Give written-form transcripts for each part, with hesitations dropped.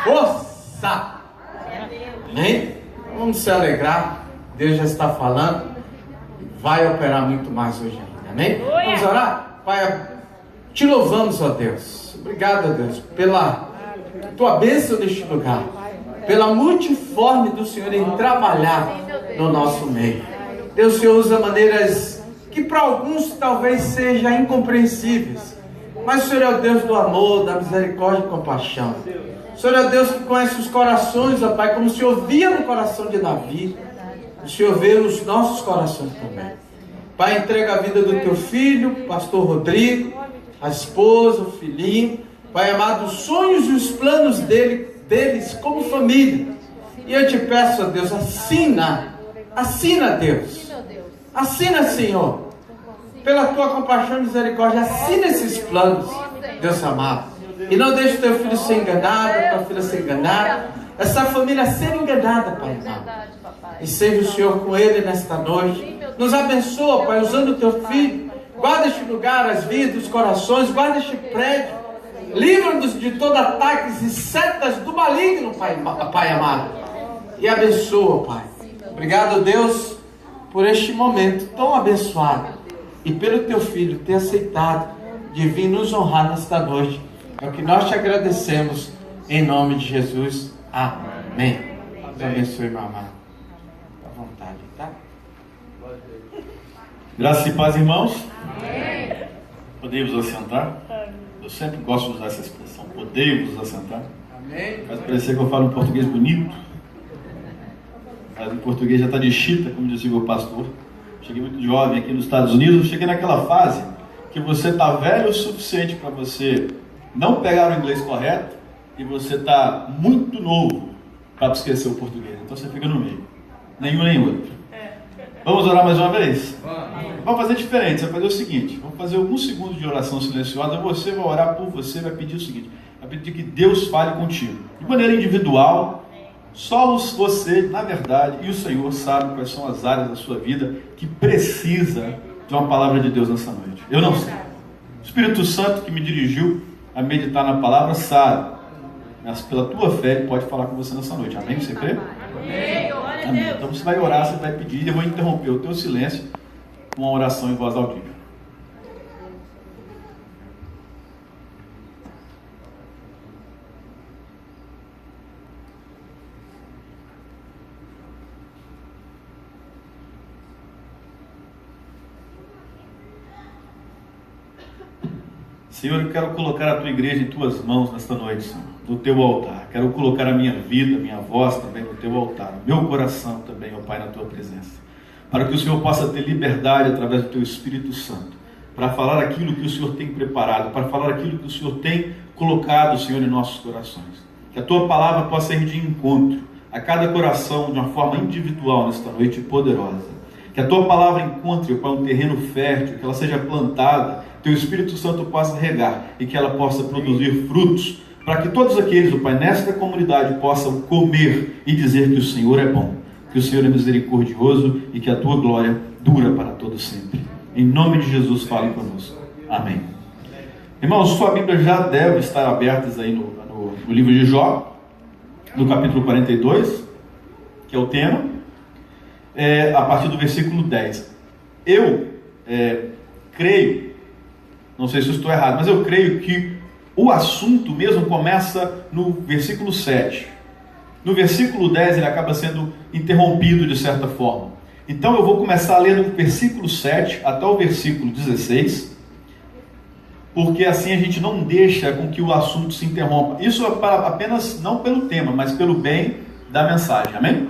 força. Amém? Vamos se alegrar. Deus já está falando. Vai operar muito mais hoje ainda. Amém? Vamos orar? Pai, te louvamos, ó Deus. Obrigado, ó Deus, pela tua bênção neste lugar, pela multiforme do Senhor em trabalhar no nosso meio. Deus, o Senhor usa maneiras que para alguns talvez sejam incompreensíveis, mas o Senhor é o Deus do amor, da misericórdia e compaixão. O Senhor é o Deus que conhece os corações, ó Pai, como o Senhor via no coração de Davi, o Senhor vê nos nossos corações também. Pai, entrega a vida do teu filho, pastor Rodrigo, a esposa, o filhinho. Pai amado, os sonhos e os planos deles como família. E eu te peço, ó Deus, assina, Deus. Assina, Senhor, pela tua compaixão e misericórdia, assina esses planos, Deus amado. E não deixe teu filho ser enganado, tua filha ser enganada, essa família ser enganada, Pai amado. E seja o Senhor com ele nesta noite. Nos abençoa, Pai, usando o teu filho. Guarda este lugar, as vidas, os corações, guarda este prédio. Livra-nos de todo ataques e setas do maligno, Pai amado. E abençoa, Pai. Obrigado, Deus, por este momento tão abençoado. E pelo teu filho ter aceitado de vir nos honrar nesta noite. É o que nós te agradecemos, em nome de Jesus. Amém. Deus abençoe, meu amado. Fica à vontade, tá? Graças e paz, irmãos. Amém. Podemos assentar? Eu sempre gosto de usar essa expressão. Podemos assentar? Amém. Faz parecer que eu falo um português bonito. Mas em português já está de chita, como dizia o meu pastor. Cheguei muito jovem aqui nos Estados Unidos. Cheguei naquela fase que você está velho o suficiente para você não pegar o inglês correto e você está muito novo para esquecer o português. Então você fica no meio. Nenhum nem outro. Vamos orar mais uma vez? Vamos fazer diferente. Você vai fazer o seguinte: vamos fazer alguns segundos de oração silenciosa. Você vai orar por você, vai pedir o seguinte: vai pedir que Deus fale contigo de maneira individual. Só você, na verdade, e o Senhor sabe quais são as áreas da sua vida que precisa de uma palavra de Deus nessa noite. Eu não sei. O Espírito Santo que me dirigiu a meditar na palavra sabe, mas pela tua fé ele pode falar com você nessa noite. Amém? Você crê? Amém. Então você vai orar, você vai pedir, e eu vou interromper o teu silêncio com uma oração em voz audível. Senhor, eu quero colocar a tua igreja em tuas mãos nesta noite, Senhor, no teu altar. Quero colocar a minha vida, minha voz também no teu altar, o meu coração também, ó Pai, na tua presença. Para que o Senhor possa ter liberdade através do teu Espírito Santo, para falar aquilo que o Senhor tem preparado, para falar aquilo que o Senhor tem colocado, Senhor, em nossos corações. Que a tua palavra possa ir de encontro a cada coração de uma forma individual nesta noite poderosa. Que a tua palavra encontre, ó Pai, um terreno fértil, que ela seja plantada, teu Espírito Santo possa regar e que ela possa produzir frutos, para que todos aqueles, ó Pai, nesta comunidade possam comer e dizer que o Senhor é bom, que o Senhor é misericordioso e que a tua glória dura para todo sempre. Em nome de Jesus, fale conosco. Amém. Irmãos, sua Bíblia já deve estar aberta aí no livro de Jó, no capítulo 42, que é o tema, a partir do versículo 10. Eu creio, não sei se eu estou errado, mas eu creio que o assunto mesmo começa no versículo 7. No versículo 10 ele acaba sendo interrompido de certa forma. Então eu vou começar a ler do versículo 7 até o versículo 16, porque assim a gente não deixa com que o assunto se interrompa. Isso é apenas não pelo tema, mas pelo bem da mensagem. Amém?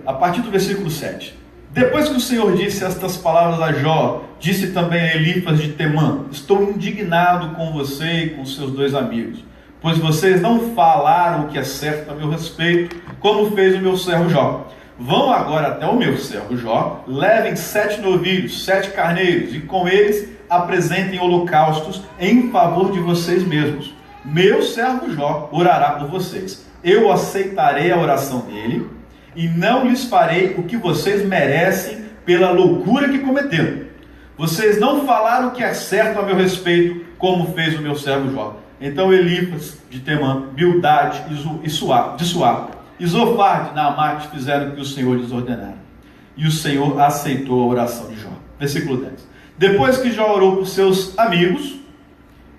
A partir do versículo 7. Depois que o Senhor disse estas palavras a Jó, disse também a Elifas de Temã: estou indignado com você e com seus dois amigos, pois vocês não falaram o que é certo a meu respeito, como fez o meu servo Jó. Vão agora até o meu servo Jó, levem 7 novilhos, 7 carneiros, e com eles apresentem holocaustos em favor de vocês mesmos. Meu servo Jó orará por vocês. Eu aceitarei a oração dele, e não lhes farei o que vocês merecem pela loucura que cometeram. Vocês não falaram o que é certo a meu respeito, como fez o meu servo Jó. Então Elifas de Temã, Bildade de Suá, e Zofar de Naamate fizeram o que o Senhor lhes ordenara. E o Senhor aceitou a oração de Jó. Versículo 10. Depois que Jó orou por seus amigos,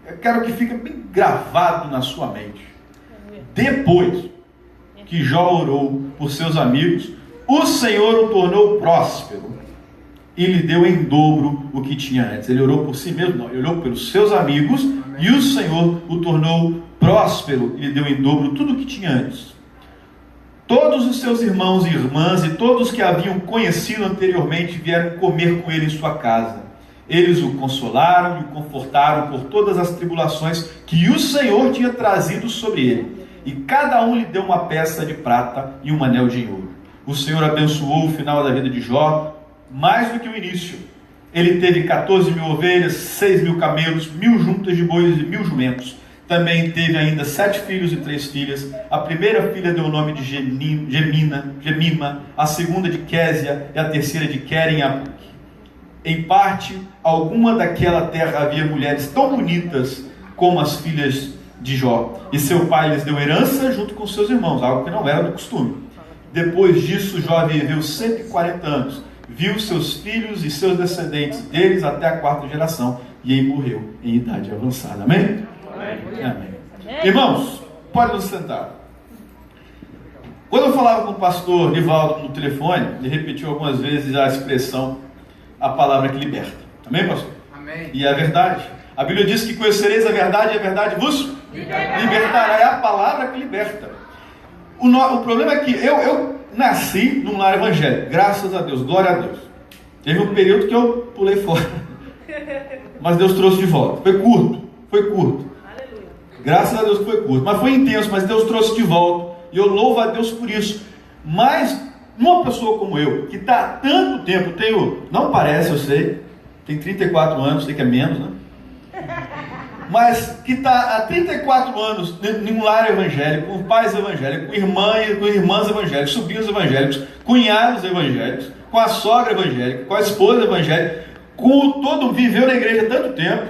eu quero que fique bem gravado na sua mente. Depois que Jó orou por seus amigos, o Senhor o tornou próspero e lhe deu em dobro o que tinha antes. Ele orou por si mesmo? Não, ele orou pelos seus amigos. Amém. E o Senhor o tornou próspero e lhe deu em dobro tudo o que tinha antes. Todos os seus irmãos e irmãs e todos que haviam conhecido anteriormente vieram comer com ele em sua casa. Eles o consolaram e o confortaram por todas as tribulações que o Senhor tinha trazido sobre ele. E cada um lhe deu uma peça de prata e um anel de ouro. O Senhor abençoou o final da vida de Jó mais do que o início. Ele teve 14.000 ovelhas, 6.000 camelos, 1.000 juntas de bois e 1.000 jumentos. Também teve ainda 7 filhos e 3 filhas. A primeira filha deu o nome de Gemima, a segunda de Késia e a terceira de Queren-Apuc. Em parte alguma daquela terra havia mulheres tão bonitas como as filhas de Jó. E seu pai lhes deu herança junto com seus irmãos, algo que não era do costume. Depois disso, Jó viveu 140 anos. Viu seus filhos e seus descendentes deles até a 4ª geração. E aí morreu em idade avançada. Amém? Amém. Amém. Irmãos, pode nos sentar. Quando eu falava com o pastor Nivaldo no telefone, ele repetiu algumas vezes a expressão, a palavra que liberta. Amém, pastor? Amém. E é a verdade. A Bíblia diz que conhecereis a verdade e a verdade vos libertará. É a palavra que liberta. O problema é que eu nasci num lar evangélico, graças a Deus, glória a Deus. Teve um período que eu pulei fora, mas Deus trouxe de volta. Foi curto. Aleluia. Graças a Deus foi curto, mas foi intenso, mas Deus trouxe de volta. E eu louvo a Deus por isso. Mas uma pessoa como eu, que está há tanto tempo, não parece, eu sei, tem 34 anos, sei que é menos, né? Mas que está há 34 anos em um lar evangélico, com pais evangélicos, com irmãs evangélicas, sobrinhos evangélicos, cunhados evangélicos, com a sogra evangélica, com a esposa evangélica, viveu na igreja há tanto tempo.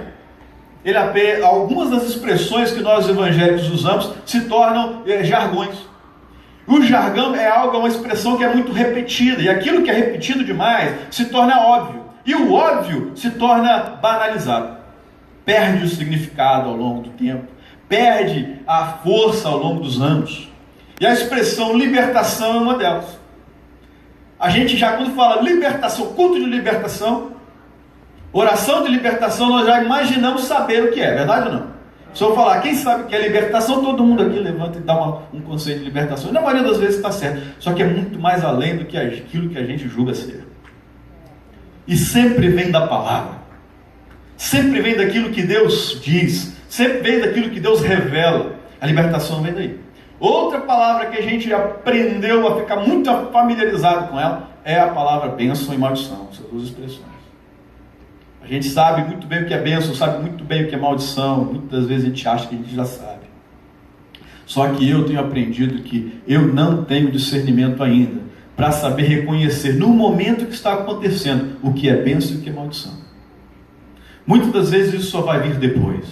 Algumas das expressões que nós evangélicos usamos se tornam jargões. O jargão é uma expressão que é muito repetida, e aquilo que é repetido demais se torna óbvio, e o óbvio se torna banalizado. Perde o significado ao longo do tempo, perde a força ao longo dos anos. E a expressão libertação é uma delas. A gente já, quando fala libertação, culto de libertação, oração de libertação, nós já imaginamos saber o que é, verdade ou não? Se eu falar, quem sabe o que é libertação, todo mundo aqui levanta e dá um conceito de libertação. E na maioria das vezes está certo, só que é muito mais além do que aquilo que a gente julga ser. E sempre vem da palavra. Sempre vem daquilo que Deus diz, sempre vem daquilo que Deus revela. A libertação vem daí. Outra palavra que a gente aprendeu a ficar muito familiarizado com ela é a palavra bênção e maldição. Essas duas expressões. A gente sabe muito bem o que é bênção, sabe muito bem o que é maldição. Muitas vezes a gente acha que a gente já sabe. Só que eu tenho aprendido que eu não tenho discernimento ainda para saber reconhecer no momento que está acontecendo o que é bênção e o que é maldição. Muitas das vezes isso só vai vir depois.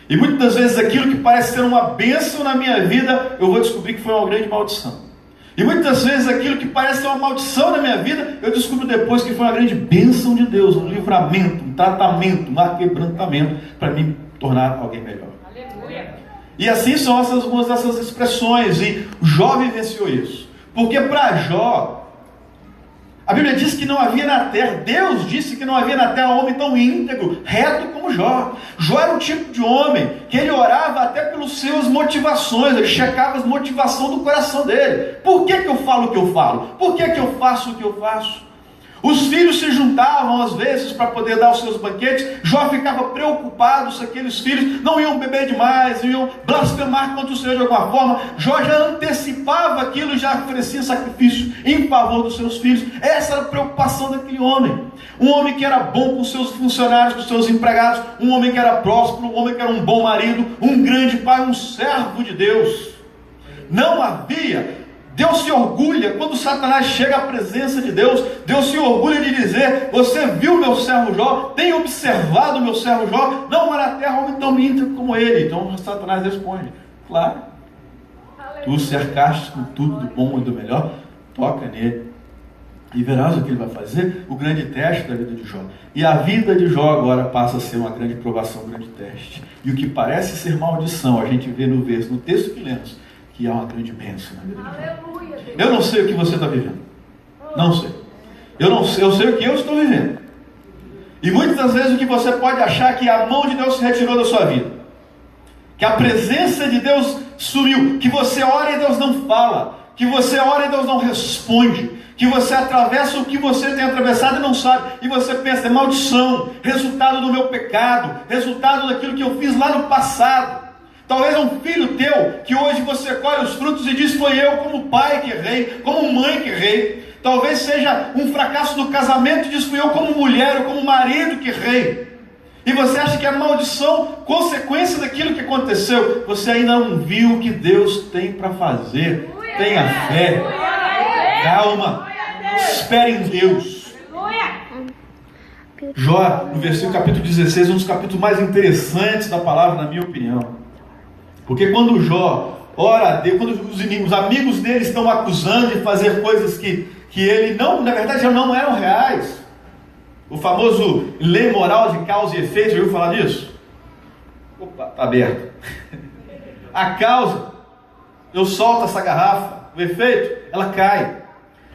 E muitas das vezes aquilo que parece ser uma bênção na minha vida, eu vou descobrir que foi uma grande maldição. E muitas vezes aquilo que parece ser uma maldição na minha vida, eu descubro depois que foi uma grande bênção de Deus, um livramento, um tratamento, um aquebrantamento para me tornar alguém melhor. Aleluia. E assim são algumas dessas expressões, e Jó vivenciou isso. Porque para Jó, a Bíblia diz que não havia na terra, Deus disse que não havia na terra homem tão íntegro, reto como Jó. Jó era um tipo de homem que ele orava até pelas suas motivações, ele checava as motivações do coração dele. Por que eu falo o que eu falo? Por que eu faço o que eu faço? Os filhos se juntavam às vezes para poder dar os seus banquetes. Jó ficava preocupado se aqueles filhos não iam beber demais, iam blasfemar contra o Senhor de alguma forma. Jó já antecipava aquilo e já oferecia sacrifício em favor dos seus filhos. Essa era a preocupação daquele homem. Um homem que era bom com seus funcionários, com seus empregados, um homem que era próspero, um homem que era um bom marido, um grande pai, um servo de Deus. Não havia Deus se orgulha quando Satanás chega à presença de Deus. Deus se orgulha de dizer: você viu meu servo Jó, tem observado meu servo Jó, não há na terra homem tão íntegro como ele. Então Satanás responde: claro, tu o cercaste com tudo do bom e do melhor, toca nele e verás o que ele vai fazer. O grande teste da vida de Jó. E a vida de Jó agora passa a ser uma grande provação, um grande teste. E o que parece ser maldição, a gente vê no texto que lemos, que há uma grande bênção na vida de Jó. Eu não sei o que você está vivendo. Não sei. Eu sei o que eu estou vivendo. E muitas das vezes o que você pode achar é que a mão de Deus se retirou da sua vida, que a presença de Deus sumiu, que você ora e Deus não fala, que você ora e Deus não responde, que você atravessa o que você tem atravessado e não sabe, e você pensa: é maldição, resultado do meu pecado, resultado daquilo que eu fiz lá no passado. Talvez é um filho teu, que hoje você colhe os frutos e diz: foi eu como pai que errei, como mãe que errei. Talvez seja um fracasso do casamento e diz: fui eu como mulher ou como marido que errei. E você acha que é maldição, consequência daquilo que aconteceu. Você ainda não viu o que Deus tem para fazer. Tenha fé, calma, espere em Deus. Jó, no versículo capítulo 16, um dos capítulos mais interessantes da palavra, na minha opinião. Porque quando Jó ora a Deus, quando os amigos dele estão acusando de fazer coisas que ele não, na verdade, já não eram reais. O famoso lei moral de causa e efeito, já ouviu falar disso? Opa, está aberto. A causa, eu solto essa garrafa, o efeito, ela cai.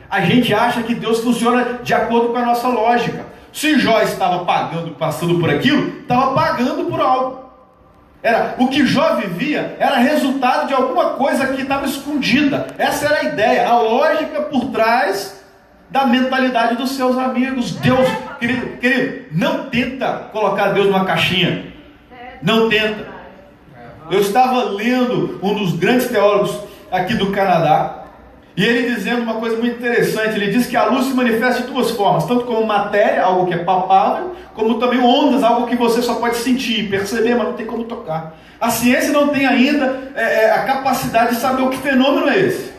A gente acha que Deus funciona de acordo com a nossa lógica. Se Jó estava passando por aquilo, estava pagando por algo. O que Jó vivia era resultado de alguma coisa que estava escondida. Essa era a ideia, a lógica por trás da mentalidade dos seus amigos. Deus, querido, não tenta colocar Deus numa caixinha. Não tenta. Eu estava lendo um dos grandes teólogos aqui do Canadá, e ele dizendo uma coisa muito interessante. Ele diz que a luz se manifesta de duas formas, tanto como matéria, algo que é palpável, como também ondas, algo que você só pode sentir, perceber, mas não tem como tocar. A ciência não tem ainda a capacidade de saber o que fenômeno é esse.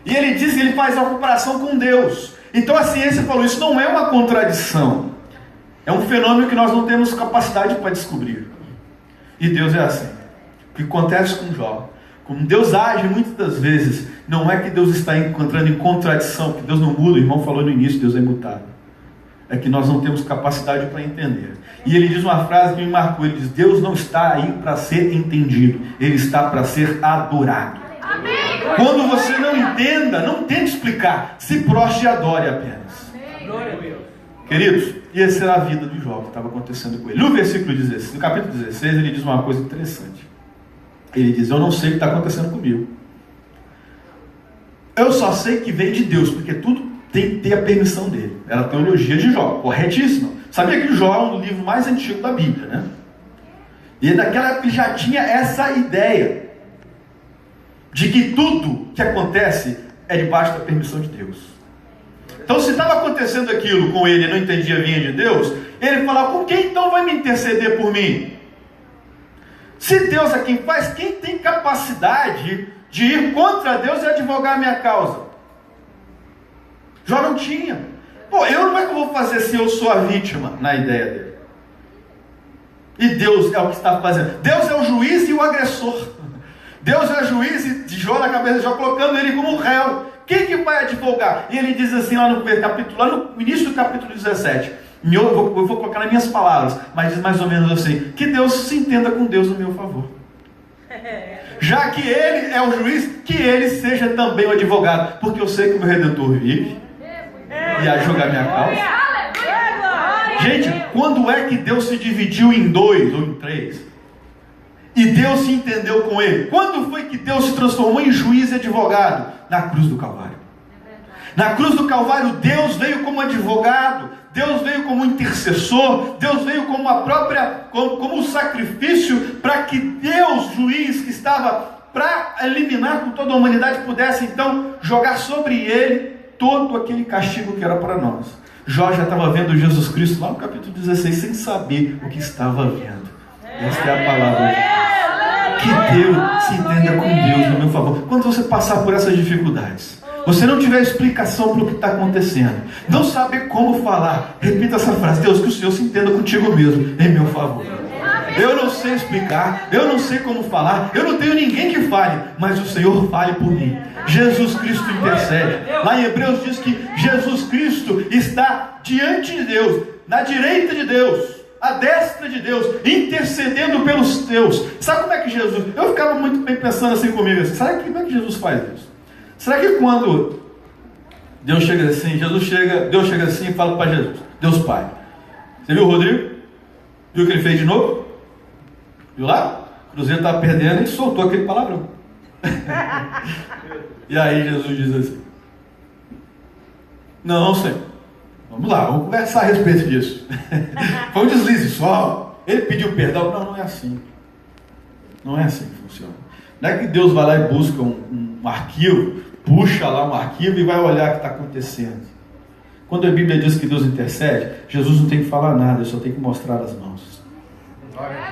E ele diz que ele faz uma comparação com Deus. Então a ciência falou: isso não é uma contradição, é um fenômeno que nós não temos capacidade para descobrir. E Deus é assim. O que acontece com Jó, como Deus age muitas das vezes, não é que Deus está encontrando em contradição, porque Deus não muda. O irmão falou no início: Deus é imutável. É que nós não temos capacidade para entender. E ele diz uma frase que me marcou. Ele diz: Deus não está aí para ser entendido, Ele está para ser adorado. Amém. Quando você não entenda, não tente explicar, se prostre e adore apenas. Amém. Queridos, e essa era a vida de Jó, que estava acontecendo com ele. No versículo 16, no capítulo 16, ele diz uma coisa interessante. Ele diz: eu não sei o que está acontecendo comigo, eu só sei que vem de Deus, porque tudo tem que ter a permissão dele. Era a teologia de Jó, corretíssima. Sabia que Jó é um livro mais antigo da Bíblia, né? E naquela época ele já tinha essa ideia de que tudo que acontece é debaixo da permissão de Deus. Então, se estava acontecendo aquilo com ele e não entendia vinha de Deus, ele falava: com quem então vai me interceder por mim? Se Deus é quem faz, quem tem capacidade de ir contra Deus e advogar a minha causa? Jó não tinha. Pô, como é que eu vou fazer se eu sou a vítima, na ideia dele? E Deus é o que está fazendo. Deus é o juiz e o agressor. Deus é o juiz de Jó na cabeça de Jó, colocando ele como réu. Quem que vai advogar? E ele diz assim lá no início do capítulo 17. Eu vou colocar nas minhas palavras, mas diz mais ou menos assim: que Deus se entenda com Deus no meu favor. Já que Ele é o juiz, que Ele seja também o advogado, porque eu sei que o meu Redentor vive e a julgar minha causa. Gente, quando é que Deus se dividiu em 2 ou em 3? E Deus se entendeu com ele? Quando foi que Deus se transformou em juiz e advogado? Na cruz do Calvário. Na cruz do Calvário, Deus veio como advogado, Deus veio como intercessor, Deus veio como como sacrifício, para que Deus, juiz, que estava para eliminar com toda a humanidade, pudesse então jogar sobre ele todo aquele castigo que era para nós. Jó já estava vendo Jesus Cristo lá no capítulo 16, sem saber o que estava vendo. Esta é a palavra de Deus. Que Deus se entenda com Deus no meu favor. Quando você passar por essas dificuldades, você não tiver explicação para o que está acontecendo, não saber como falar, repita essa frase: Deus, que o Senhor se entenda contigo mesmo, em meu favor. Eu não sei explicar, eu não sei como falar, eu não tenho ninguém que fale, mas o Senhor fale por mim. Jesus Cristo intercede. Lá em Hebreus diz que Jesus Cristo está diante de Deus, na direita de Deus, à destra de Deus, intercedendo pelos teus. Sabe como é que Jesus... Eu ficava muito bem pensando assim comigo, assim, sabe como é que Jesus faz isso? Será que quando Deus chega assim, Deus chega assim e fala para Jesus: Deus Pai, você viu o Rodrigo? Viu o que ele fez de novo? Viu lá? O Cruzeiro estava perdendo e soltou aquele palavrão. E aí Jesus diz assim: não, Senhor, vamos lá, vamos conversar a respeito disso. Foi um deslize só. Ele pediu perdão. Não, não é assim. Não é assim que funciona. Não é que Deus vai lá e busca um arquivo, puxa lá um arquivo e vai olhar o que está acontecendo. Quando a Bíblia diz que Deus intercede, Jesus não tem que falar nada, ele só tem que mostrar as mãos.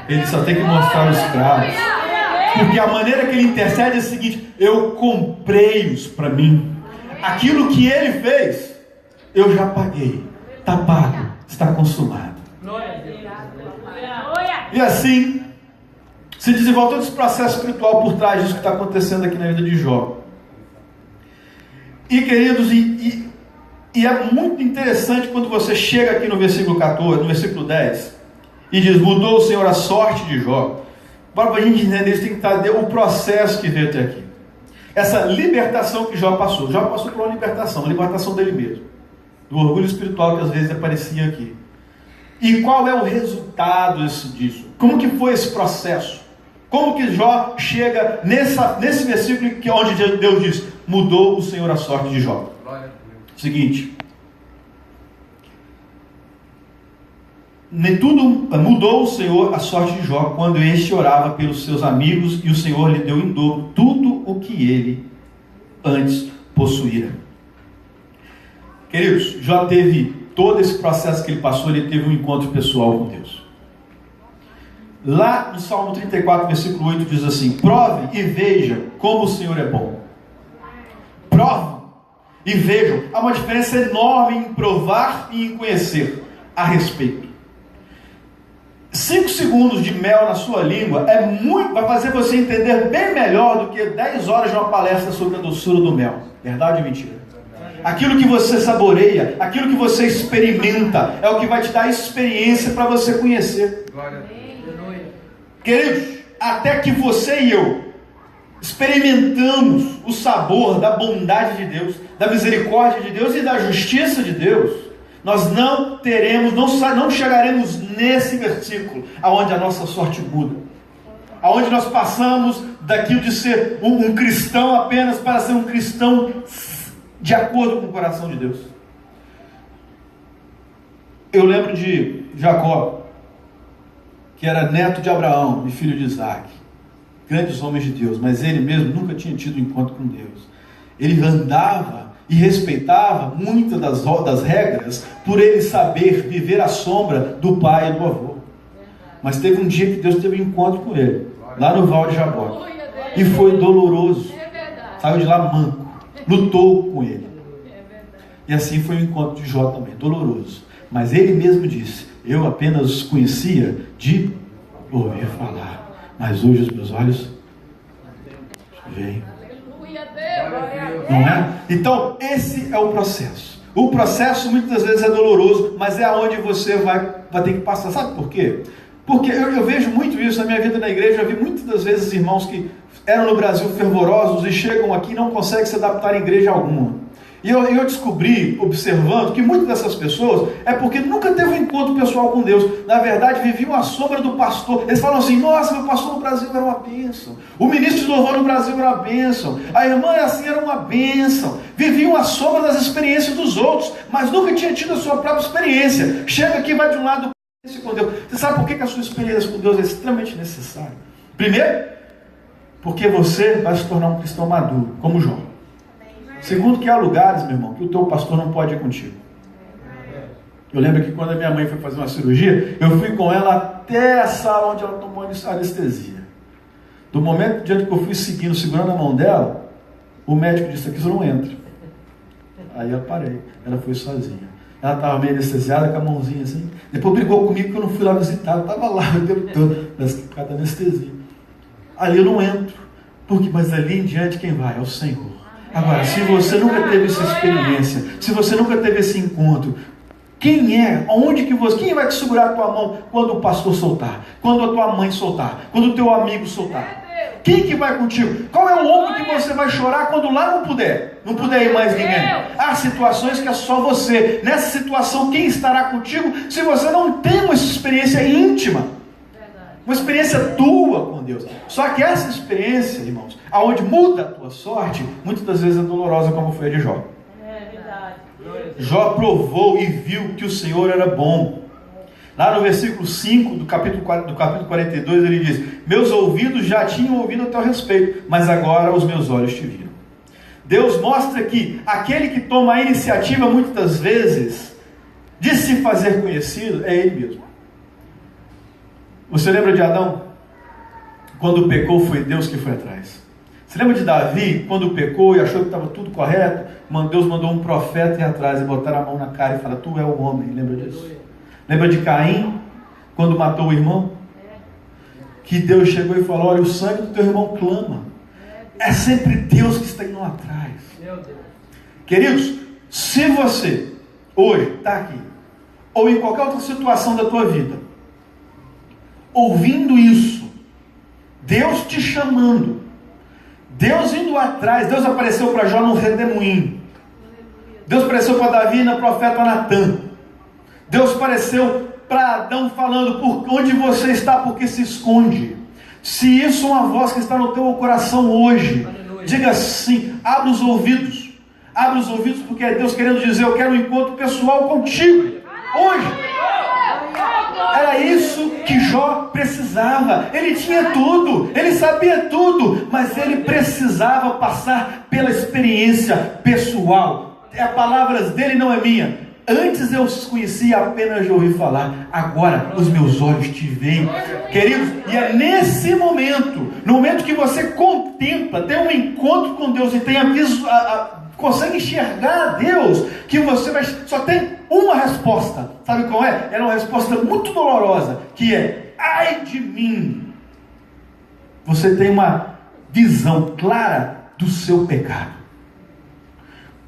Ele só tem que mostrar os cravos. Porque a maneira que ele intercede é a seguinte: eu comprei-os para mim. Aquilo que ele fez, eu já paguei. Está pago, está consumado. E assim se desenvolve todo esse processo espiritual por trás disso que está acontecendo aqui na vida de Jó. E queridos, e é muito interessante quando você chega aqui no versículo 14, no versículo 10, e diz: mudou o Senhor a sorte de Jó. Para a gente entender isso, tem que estar o processo que veio até aqui. Essa libertação que Jó passou por uma libertação, a libertação dele mesmo, do orgulho espiritual que às vezes aparecia aqui. E qual é o resultado disso? Como que foi esse processo? Como que Jó chega nesse versículo onde Deus diz: mudou o Senhor a sorte de Jó? Seguinte, mudou o Senhor a sorte de Jó quando este orava pelos seus amigos, e o Senhor lhe deu em dobro tudo o que ele antes possuía. Queridos, Jó teve todo esse processo que ele passou, ele teve um encontro pessoal com Deus. Lá no Salmo 34, versículo 8 diz assim: prove e veja como o Senhor é bom. Prove e vejam. Há uma diferença enorme em provar e em conhecer a respeito. 5 segundos de mel na sua língua vai fazer você entender bem melhor do que 10 horas de uma palestra sobre a doçura do mel. Verdade ou mentira? Aquilo que você saboreia, aquilo que você experimenta, é o que vai te dar experiência para você conhecer. Queridos, até que você e eu experimentamos o sabor da bondade de Deus, da misericórdia de Deus e da justiça de Deus, nós não chegaremos nesse versículo, aonde a nossa sorte muda, aonde nós passamos daquilo de ser um cristão apenas para ser um cristão de acordo com o coração de Deus. Eu lembro de Jacó, que era neto de Abraão e filho de Isaac, grandes homens de Deus, mas ele mesmo nunca tinha tido um encontro com Deus. Ele andava e respeitava muitas das regras, por ele saber viver à sombra do pai e do avô. Mas teve um dia que Deus teve um encontro com ele, lá no Val de Jaboque, e foi doloroso. Saiu de lá manco, lutou com ele. E assim foi o encontro de Jó também, doloroso. Mas ele mesmo disse: eu apenas os conhecia de ouvir falar, mas hoje os meus olhos veem. Não é? Então, esse é o processo. O processo muitas vezes é doloroso, mas é aonde você vai ter que passar. Sabe por quê? Porque eu vejo muito isso na minha vida na igreja. Eu vi muitas das vezes irmãos que eram no Brasil fervorosos e chegam aqui e não conseguem se adaptar à igreja alguma. E eu descobri, observando, que muitas dessas pessoas é porque nunca teve um encontro pessoal com Deus. Na verdade, viviam à sombra do pastor. Eles falam assim: nossa, meu pastor no Brasil era uma bênção. O ministro de louvor no Brasil era uma bênção. A irmã assim era uma bênção. Viviam à sombra das experiências dos outros, mas nunca tinha tido a sua própria experiência. Chega aqui e vai de um lado com Deus. Você sabe por que a sua experiência com Deus é extremamente necessária? Primeiro, porque você vai se tornar um cristão maduro, como João. Segundo, que há lugares, meu irmão, que o teu pastor não pode ir contigo. Eu lembro que quando a minha mãe foi fazer uma cirurgia, eu fui com ela até a sala onde ela tomou anestesia. Do momento diante que eu fui seguindo, segurando a mão dela, o médico disse: aqui você não entra. Aí eu parei, ela foi sozinha. Ela estava meio anestesiada, com a mãozinha assim. Depois brigou comigo que eu não fui lá visitar, ela estava lá o tempo todo, mas por causa da anestesia. Ali eu não entro, mas ali em diante quem vai? É o Senhor. Agora, se você nunca teve essa experiência, se você nunca teve esse encontro, quem vai te segurar a tua mão quando o pastor soltar? Quando a tua mãe soltar? Quando o teu amigo soltar? Quem que vai contigo? Qual é o ombro que você vai chorar quando lá não puder ir mais ninguém? Há situações que é só você. Nessa situação, quem estará contigo se você não tem uma experiência íntima? Uma experiência tua com Deus. Só que essa experiência, irmãos, aonde muda a tua sorte, muitas das vezes é dolorosa, como foi a de Jó. É verdade. Jó provou e viu que o Senhor era bom. Lá no versículo 5 do capítulo 42, ele diz: meus ouvidos já tinham ouvido a teu respeito, mas agora os meus olhos te viram. Deus mostra que aquele que toma a iniciativa, muitas das vezes, de se fazer conhecido, é Ele mesmo. Você lembra de Adão? Quando pecou, foi Deus que foi atrás. Você lembra de Davi? Quando pecou e achou que estava tudo correto, Deus mandou um profeta ir atrás e botar a mão na cara e falar: tu é o homem. Lembra disso? Lembra de Caim, quando matou o irmão? Que Deus chegou e falou: olha, o sangue do teu irmão clama. É sempre Deus que está indo lá atrás. Queridos, se você hoje está aqui, ou em qualquer outra situação da tua vida, ouvindo isso, Deus te chamando, Deus indo atrás, Deus apareceu para Jó no redemoinho, Deus apareceu para Davi na profeta Natã, Deus apareceu para Adão falando: por onde você está, porque se esconde. Se isso é uma voz que está no teu coração hoje, aleluia, diga sim, abre os ouvidos, porque é Deus querendo dizer: eu quero um encontro pessoal contigo, hoje. Era isso que Jó precisava. Ele tinha tudo, ele sabia tudo, mas ele precisava passar pela experiência pessoal. As palavras dele, não é minha. Antes eu os conhecia apenas de ouvir falar, agora os meus olhos te veem. Queridos, e é nesse momento, no momento que você contempla, tem um encontro com Deus e tem consegue enxergar a Deus, que você só tem uma resposta. Sabe qual é? Ela é uma resposta muito dolorosa, que é: ai de mim. Você tem uma visão clara do seu pecado.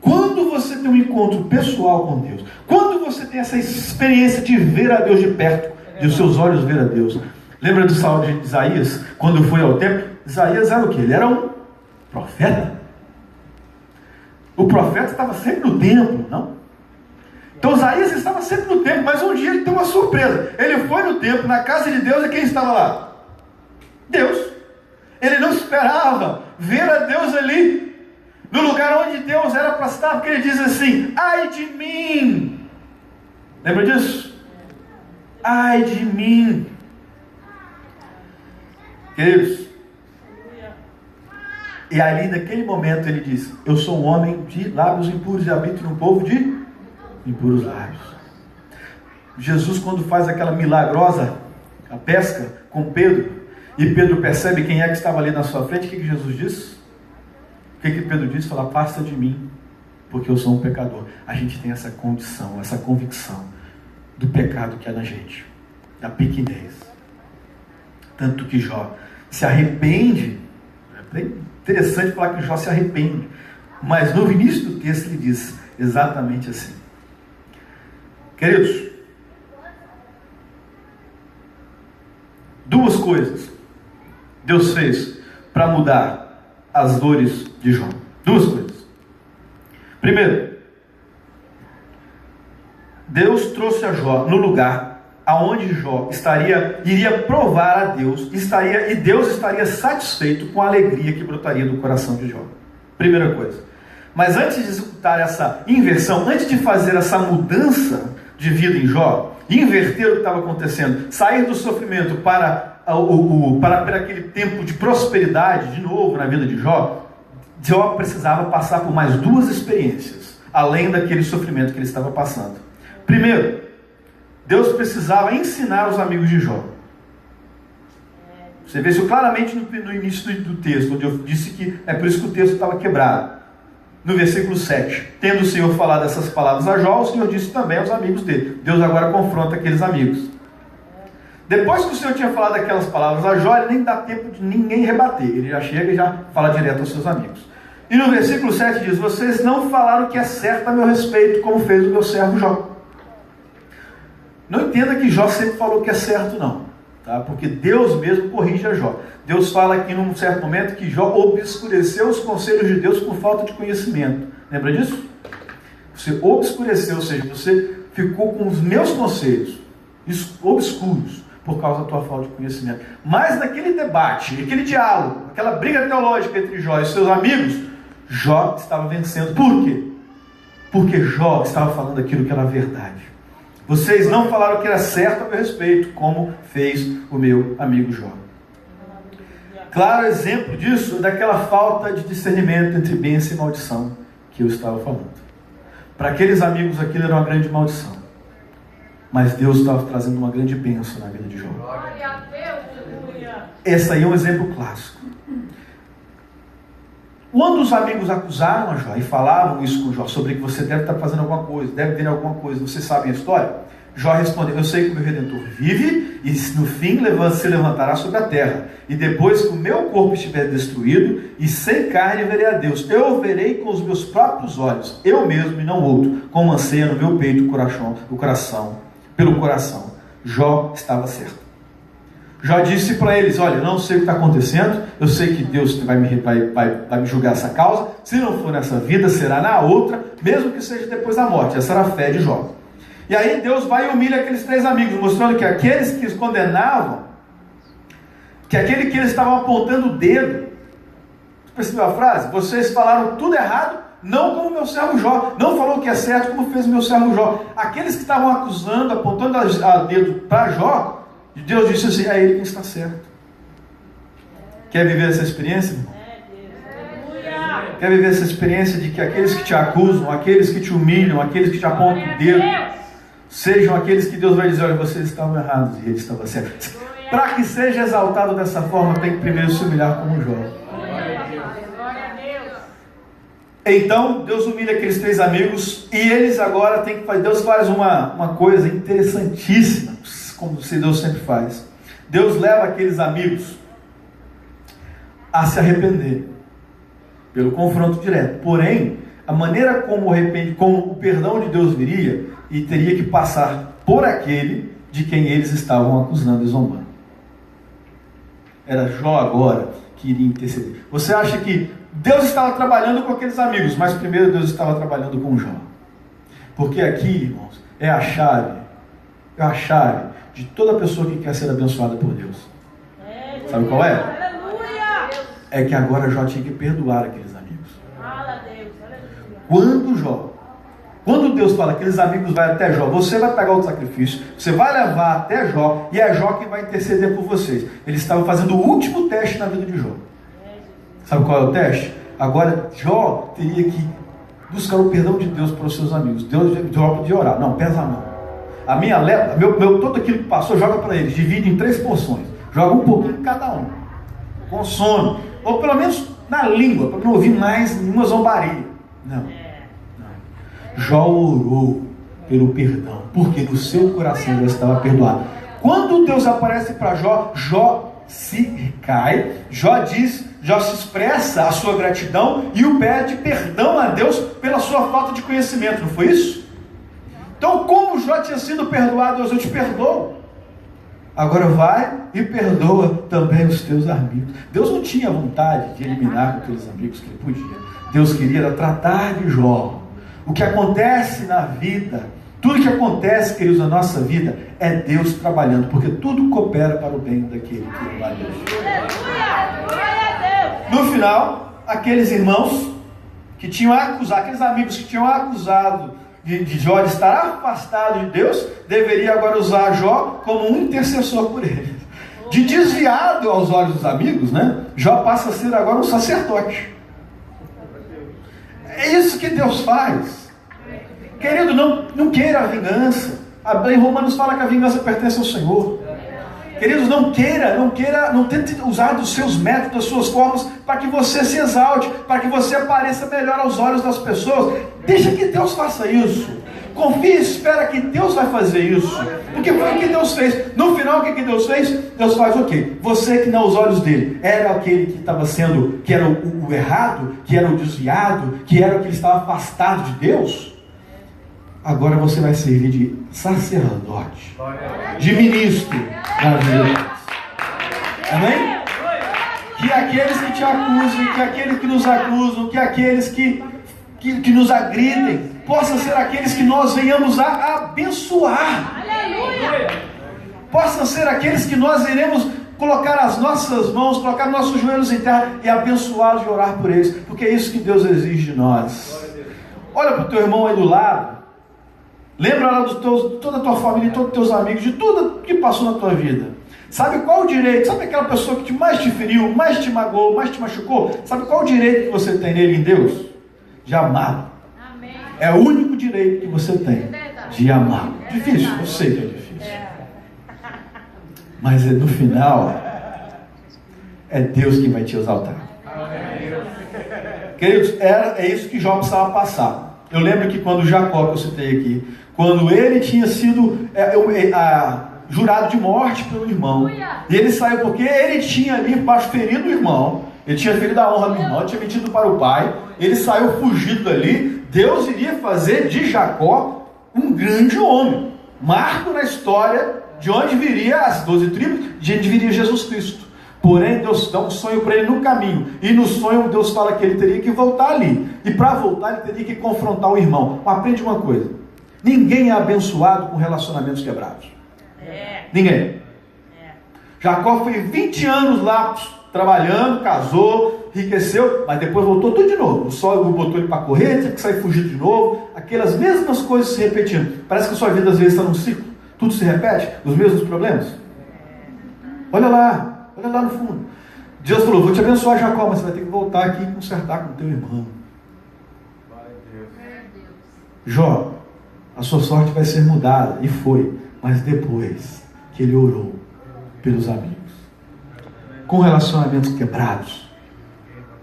Quando você tem um encontro pessoal com Deus, quando você tem essa experiência de ver a Deus de perto, de os seus olhos ver a Deus. Lembra do salmo de Isaías? Quando foi ao templo, Isaías era o quê? Ele era um profeta. O profeta estava sempre no templo, não? Então Isaías estava sempre no templo, mas um dia ele tem uma surpresa. Ele foi no templo, na casa de Deus, e quem estava lá? Deus. Ele não esperava ver a Deus ali, no lugar onde Deus era para estar, porque ele diz assim: ai de mim. Lembra disso? Ai de mim. Queridos, e ali naquele momento ele diz: eu sou um homem de lábios impuros e habito num povo de impuros lábios. Jesus, quando faz aquela milagrosa a pesca com Pedro, e Pedro percebe quem é que estava ali na sua frente, o que Jesus disse? O que Pedro disse? Fala: afasta de mim, porque eu sou um pecador. A gente tem essa condição, essa convicção do pecado que é na gente, da pequenez. Tanto que Jó se arrepende. É interessante falar que Jó se arrepende, mas no início do texto ele diz exatamente assim. Queridos, duas coisas Deus fez para mudar as dores de Jó. Duas coisas. Primeiro, Deus trouxe a Jó no lugar aonde Jó iria provar a Deus, e Deus estaria satisfeito com a alegria que brotaria do coração de Jó. Primeira coisa. Mas antes de executar essa inversão, antes de fazer essa mudança de vida em Jó, inverter o que estava acontecendo, sair do sofrimento para aquele tempo de prosperidade de novo na vida de Jó, Jó precisava passar por mais duas experiências, além daquele sofrimento que ele estava passando. Primeiro, Deus precisava ensinar os amigos de Jó. Você vê isso claramente no início do texto, onde eu disse que é por isso que o texto estava quebrado. No versículo 7, tendo o Senhor falado essas palavras a Jó, o Senhor disse também aos amigos dele. Deus agora confronta aqueles amigos. Depois que o Senhor tinha falado aquelas palavras a Jó, ele nem dá tempo de ninguém rebater. Ele já chega e já fala direto aos seus amigos. E no versículo 7 diz: vocês não falaram o que é certo a meu respeito, como fez o meu servo Jó. Não entenda que Jó sempre falou o que é certo, não. Tá? Porque Deus mesmo corrige a Jó. Deus fala aqui num certo momento que Jó obscureceu os conselhos de Deus por falta de conhecimento. Lembra disso? Você obscureceu, ou seja, você ficou com os meus conselhos obscuros por causa da tua falta de conhecimento. Mas naquele debate, aquele diálogo, aquela briga teológica entre Jó e seus amigos, Jó estava vencendo. Por quê? Porque Jó estava falando aquilo que era verdade. Vocês não falaram o que era certo a meu respeito, como fez o meu amigo Jó. Claro exemplo disso é daquela falta de discernimento entre bênção e maldição que eu estava falando. Para aqueles amigos aquilo era uma grande maldição. Mas Deus estava trazendo uma grande bênção na vida de Jó. Esse aí é um exemplo clássico. Quando os amigos acusaram a Jó e falavam isso com Jó, sobre que você deve estar fazendo alguma coisa, deve ver alguma coisa, vocês sabem a história? Jó respondeu: eu sei que o meu Redentor vive e no fim se levantará sobre a terra. E depois que o meu corpo estiver destruído e sem carne verei a Deus. Eu o verei com os meus próprios olhos, eu mesmo e não outro, como anseia no meu peito pelo coração. Jó estava certo. Jó disse para eles: olha, eu não sei o que está acontecendo, eu sei que Deus vai me julgar essa causa, se não for nessa vida, será na outra, mesmo que seja depois da morte. Essa era a fé de Jó. E aí Deus vai e humilha aqueles três amigos, mostrando que aqueles que os condenavam, que aquele que eles estavam apontando o dedo, você percebeu a frase? Vocês falaram tudo errado, não como meu servo Jó, não falou o que é certo como fez o meu servo Jó. Aqueles que estavam acusando, apontando a dedo para Jó, Deus disse assim: é ele quem está certo. Quer viver essa experiência, irmão? Quer viver essa experiência de que aqueles que te acusam, aqueles que te humilham, aqueles que te apontam o dedo, sejam aqueles que Deus vai dizer: olha, vocês estavam errados e ele estava certo. Para que seja exaltado dessa forma, tem que primeiro se humilhar como Jó. Então Deus humilha aqueles três amigos e eles agora têm que fazer. Deus faz uma coisa interessantíssima, como Deus sempre faz. Deus leva aqueles amigos a se arrepender pelo confronto direto. Porém, a maneira como o perdão de Deus viria e teria que passar por aquele de quem eles estavam acusando e zombando. Era Jó agora que iria interceder. Você acha que Deus estava trabalhando com aqueles amigos, mas primeiro Deus estava trabalhando com Jó. Porque aqui, irmãos, é a chave de toda pessoa que quer ser abençoada por Deus. Sabe qual é? É que agora Jó tinha que perdoar aqueles amigos. Quando Deus fala que aqueles amigos vão até Jó, você vai pegar o sacrifício, você vai levar até Jó, e é Jó que vai interceder por vocês. Eles estavam fazendo o último teste na vida de Jó. Sabe qual é o teste? Agora Jó teria que buscar o perdão de Deus para os seus amigos. Deus podia orar: não, pesa a mão. A minha leva, todo aquilo que passou, joga para eles, divide em 3 porções. Joga um pouquinho em cada um. Consome. Ou pelo menos na língua, para não ouvir mais nenhuma zombaria. Não. Jó orou pelo perdão, porque no seu coração já estava perdoado. Quando Deus aparece para Jó, Jó se cai, Jó se expressa a sua gratidão e o pede perdão a Deus pela sua falta de conhecimento. Não foi isso? Então, como Jó tinha sido perdoado, Deus: eu te perdoo. Agora vai e perdoa também os teus amigos. Deus não tinha vontade de eliminar aqueles amigos que ele podia. Deus queria tratar de Jó. O que acontece na vida, tudo que acontece, queridos, na nossa vida, é Deus trabalhando, porque tudo coopera para o bem daquele que ama a Deus. No final, aqueles irmãos que tinham acusado, aqueles amigos que tinham acusado de Jó de estar afastado de Deus, deveria agora usar Jó como um intercessor por eles. De desviado aos olhos dos amigos, né? Jó passa a ser agora um sacerdote. É isso que Deus faz. Querido, não queira a vingança. Em Romanos fala que a vingança pertence ao Senhor. Queridos, não tente usar dos seus métodos, das suas formas, para que você se exalte, para que você apareça melhor aos olhos das pessoas. Deixa que Deus faça isso. Confia e espera que Deus vai fazer isso. Porque foi o que Deus fez. No final, o que Deus fez? Deus faz o quê? Você que aos olhos dele era aquele que estava sendo, que era o errado, que era o desviado, que era o que estava afastado de Deus. Agora você vai servir de sacerdote, de ministro da vida de Deus. Amém? Que aqueles que te acusem, que aqueles que nos acusam, que aqueles que nos agridem, possam ser aqueles que nós venhamos a abençoar. Possam ser aqueles que nós iremos colocar as nossas mãos, colocar nossos joelhos em terra e abençoá-los e orar por eles, porque é isso que Deus exige de nós. Olha para o teu irmão aí do lado. Lembra lá de toda a tua família, de todos os teus amigos, de tudo que passou na tua vida. Sabe qual o direito? Sabe aquela pessoa que mais te feriu, mais te magoou, mais te machucou? Sabe qual o direito que você tem nele em Deus? De amá-lo. É o único direito que você tem de amá-lo. Difícil, eu sei que é difícil. Mas no final, é Deus quem vai te exaltar. Queridos, é isso que Jó precisava passar. Eu lembro que quando Jacó, que eu citei aqui, quando ele tinha sido jurado de morte pelo irmão, e ele saiu porque ele tinha ali ferido o irmão, ele tinha ferido a honra do irmão, ele tinha mentido para o pai, ele saiu fugido dali. Deus iria fazer de Jacó um grande homem, marco na história de onde viria as 12 tribos, de onde viria Jesus Cristo. Porém, Deus dá um sonho para ele no caminho. E no sonho, Deus fala que ele teria que voltar ali. E para voltar, ele teria que confrontar o irmão. Mas aprende uma coisa. Ninguém é abençoado com relacionamentos quebrados. Ninguém. Jacó foi 20 anos lá trabalhando, casou, enriqueceu, mas depois voltou tudo de novo. O sol botou ele para correr, teve que sair fugindo de novo. Aquelas mesmas coisas se repetindo. Parece que a sua vida às vezes está num ciclo. Tudo se repete, os mesmos problemas. Olha lá no fundo. Deus falou: vou te abençoar, Jacó, mas você vai ter que voltar aqui e consertar com o teu irmão. Jó, a sua sorte vai ser mudada. E foi. Mas depois que ele orou pelos amigos. Com relacionamentos quebrados,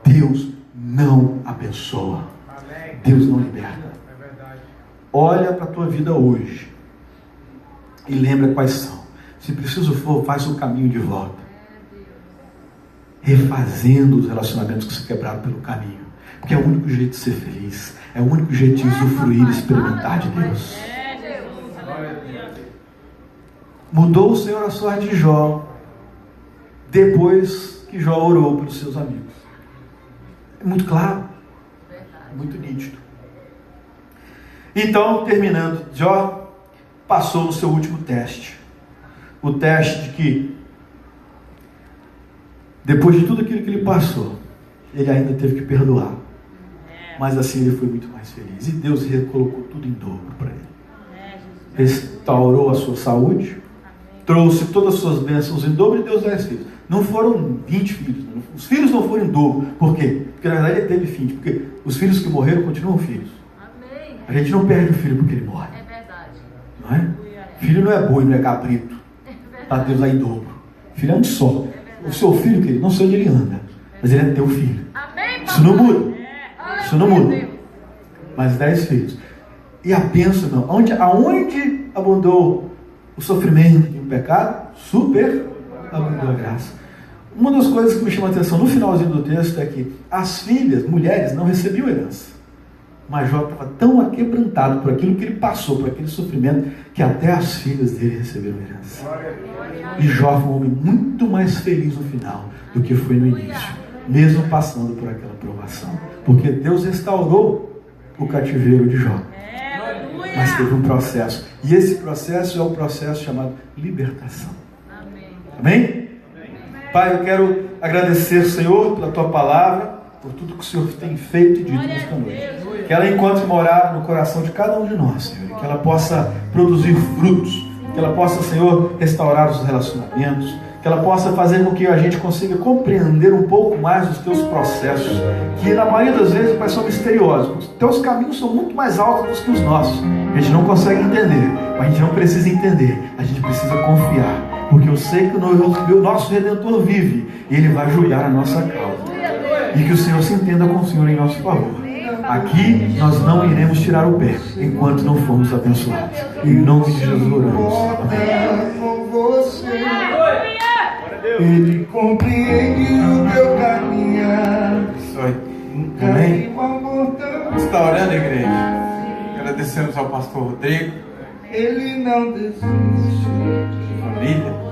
Deus não abençoa. Deus não liberta. Olha para a tua vida hoje e lembra quais são. Se preciso for, faz o caminho de volta, refazendo os relacionamentos que se quebraram pelo caminho, porque é o único jeito de ser feliz, é o único jeito de usufruir e experimentar de Deus. Mudou o Senhor a sorte de Jó depois que Jó orou pelos seus amigos. É muito claro, muito nítido. Então, terminando, Jó passou no seu último teste. O teste de que, depois de tudo aquilo que ele passou, ele ainda teve que perdoar. Mas assim ele foi muito mais feliz. E Deus recolocou tudo em dobro para ele. Restaurou a sua saúde, trouxe todas as suas bênçãos em dobro e Deus 10 filhos. Não foram 20 filhos. Não. Os filhos não foram em dobro. Por quê? Porque na verdade ele teve filhos. Porque os filhos que morreram continuam filhos. A gente não perde o filho porque ele morre. É verdade. Não é? Filho não é boi, não é cabrito. Para Deus lá em dobro. Filho é um só. O seu filho, querido, não sei onde ele anda, mas ele é teu filho. Isso não muda. Isso não muda. Mas 10 filhos. E a bênção, não. Aonde abundou o sofrimento e o pecado, super abundou a graça. Uma das coisas que me chama a atenção no finalzinho do texto é que as filhas, mulheres, não recebiam herança. Mas Jó estava tão aquebrantado por aquilo que ele passou, por aquele sofrimento, que até as filhas dele receberam herança. E Jó foi um homem muito mais feliz no final do que foi no início, mesmo passando por aquela provação. Porque Deus restaurou o cativeiro de Jó. Mas teve um processo. E esse processo é o processo chamado libertação. Amém? Pai, eu quero agradecer, Senhor, pela Tua palavra, por tudo que o Senhor tem feito e dito nesta noite. Que ela encontre morar no coração de cada um de nós, Senhor. Que ela possa produzir frutos. Que ela possa, Senhor, restaurar os relacionamentos. Que ela possa fazer com que a gente consiga compreender um pouco mais os Teus processos. Que na maioria das vezes, Pai, são misteriosos. Os Teus caminhos são muito mais altos do que os nossos. A gente não consegue entender. Mas a gente não precisa entender. A gente precisa confiar. porque eu sei que o nosso Redentor vive e Ele vai julgar a nossa causa. E que o Senhor se entenda com o Senhor em nosso favor. Aqui nós não iremos tirar o pé enquanto não formos abençoados. Em nome de Jesus oramos. Ele compreende o teu caminhar. Isso aí. Amém? Você está orando, igreja? Agradecemos ao pastor Rodrigo. Ele não desiste. Família.